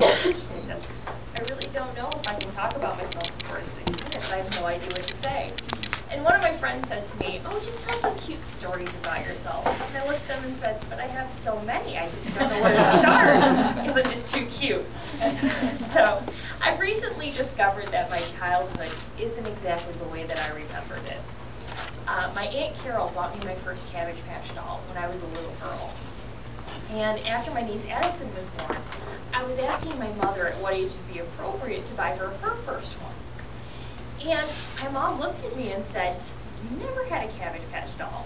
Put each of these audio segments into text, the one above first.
I really don't know if I can talk about myself for 6 minutes. I have no idea what to say. And one of my friends said to me, oh, just tell some cute stories about yourself. And I looked at them and said, but I have so many, I just don't know where to start, because I'm just too cute. So, I've recently discovered that my childhood isn't exactly the way that I remembered it. My Aunt Carol bought me my first Cabbage Patch doll when I was a little girl. And after my niece Addison was born, I was asking my mother at what age would be appropriate to buy her her first one. And my mom looked at me and said, you never had a Cabbage Patch doll.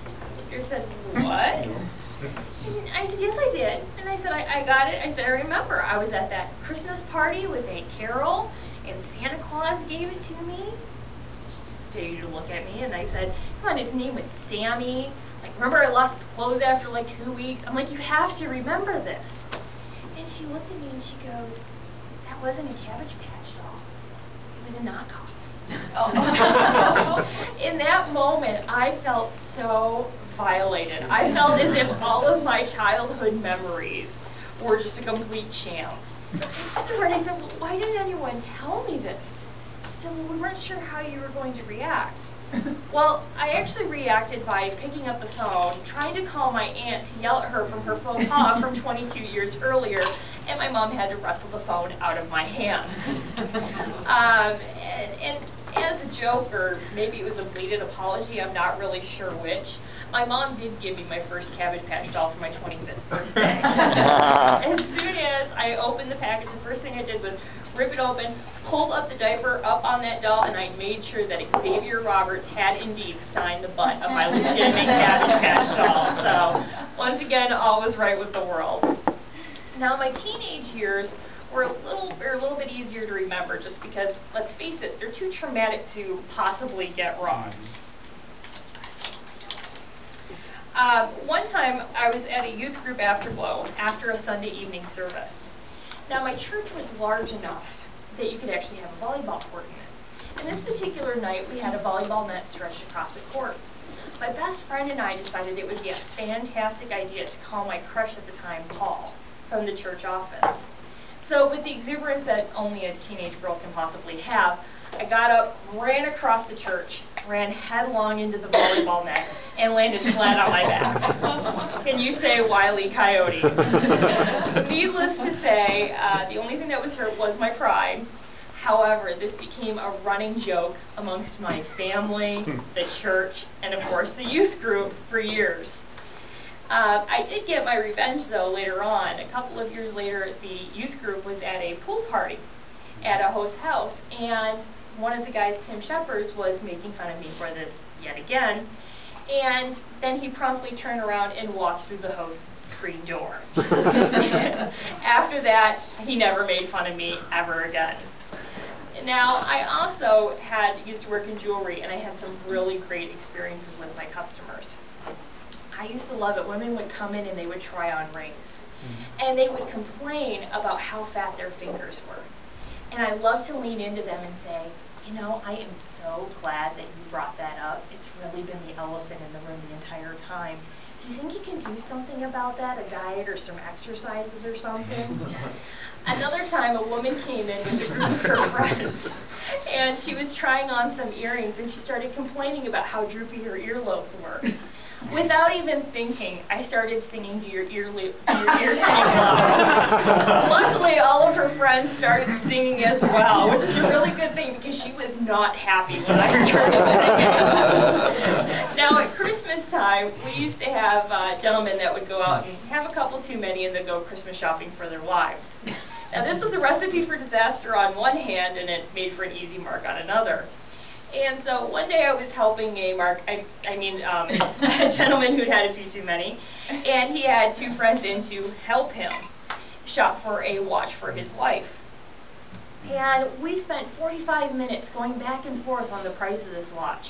I said, what? And I said, yes, I did. And I said, I got it. I said, I remember. I was at that Christmas party with Aunt Carol, and Santa Claus gave it to me. Continued to look at me, and I said, come on, his name was Sammy. Like, remember I lost his clothes after like 2 weeks? I'm like, you have to remember this. And she looked at me and she goes, that wasn't a Cabbage Patch doll. It was a knockoff. In that moment, I felt so violated. I felt as if all of my childhood memories were just a complete sham. I said to her, and I said, well, why didn't anyone tell me this? She said, well, we weren't sure how you were going to react. Well, I actually reacted by picking up the phone, trying to call my aunt to yell at her from her faux pas from 22 years earlier, and my mom had to wrestle the phone out of my hands. And as a joke, or maybe it was a bleated apology, I'm not really sure which, my mom did give me my first Cabbage Patch doll for my 25th birthday. As soon as I opened the package, the first thing I did was rip it open, pulled up the diaper up on that doll, and I made sure that Xavier Roberts had indeed signed the butt of my legitimate Cabbage Patch doll. So, once again, all was right with the world. Now, my teenage years were a little bit easier to remember, just because, let's face it, they're too traumatic to possibly get wrong. One time, I was at a youth group afterglow after a Sunday evening service. Now, my church was large enough that you could actually have a volleyball court in it. And this particular night, we had a volleyball net stretched across the court. My best friend and I decided it would be a fantastic idea to call my crush at the time, Paul, from the church office. So, with the exuberance that only a teenage girl can possibly have, I got up, ran across the church, ran headlong into the volleyball net, and landed flat on my back. Can you say Wile E. Coyote? Needless to say, the only thing that was hurt was my pride. However, this became a running joke amongst my family, the church, and of course the youth group for years. I did get my revenge, though, later on. A couple of years later, the youth group was at a pool party at a host's house, and one of the guys, Tim Shepers, was making fun of me for this yet again, and then he promptly turned around and walked through the host's screen door. After that, he never made fun of me ever again. Now, I also used to work in jewelry, and I had some really great experiences with my customers. I used to love it. Women would come in and they would try on rings. And they would complain about how fat their fingers were. And I love to lean into them and say, you know, I am so glad that you brought that up. It's really been the elephant in the room the entire time. Do you think you can do something about that, a diet or some exercises or something? Another time, a woman came in with a group of her friends, and she was trying on some earrings, and she started complaining about how droopy her earlobes were. Without even thinking, I started singing "Do Your Ears Sing Loud." Luckily, all of her friends started singing as well, which is a really good thing because she was not happy when I started singing. Now, at Christmas time, we used to have gentlemen that would go out and have a couple too many and then go Christmas shopping for their wives. Now, this was a recipe for disaster on one hand, and it made for an easy mark on another. And so one day I was helping a gentleman who'd had a few too many, and he had two friends in to help him shop for a watch for his wife. And we spent 45 minutes going back and forth on the price of this watch.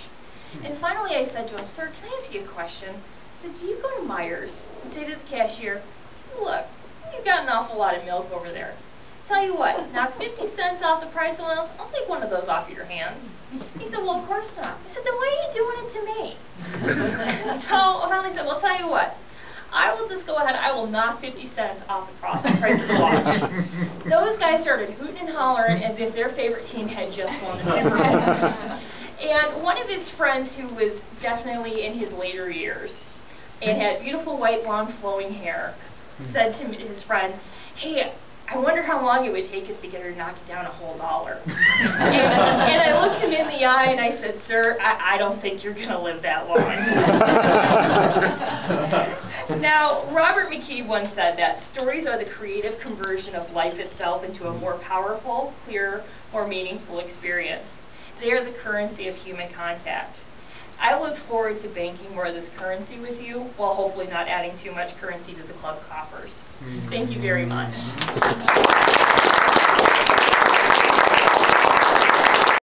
And finally I said to him, sir, can I ask you a question? I said, do you go to Myers and say to the cashier, look, you've got an awful lot of milk over there. Tell you what, knock 50 cents off the price of one else, I'll take one of those off of your hands. He said, well, of course not. I said, then why are you doing it to me? So I finally said, well, tell you what, I will just go ahead, I will knock 50 cents off the price of the watch. started hooting and hollering as if their favorite team had just won the Super Bowl. And one of his friends, who was definitely in his later years and had beautiful white blonde flowing hair, said to his friend, "Hey, I wonder how long it would take us to get her to knock it down a whole $1." and I looked him in the eye and I said, "Sir, I don't think you're going to live that long." Now, Robert McKee once said that stories are the creative conversion of life itself into a more powerful, clear, more meaningful experience. They are the currency of human contact. I look forward to banking more of this currency with you, while hopefully not adding too much currency to the club coffers. Thank you very much.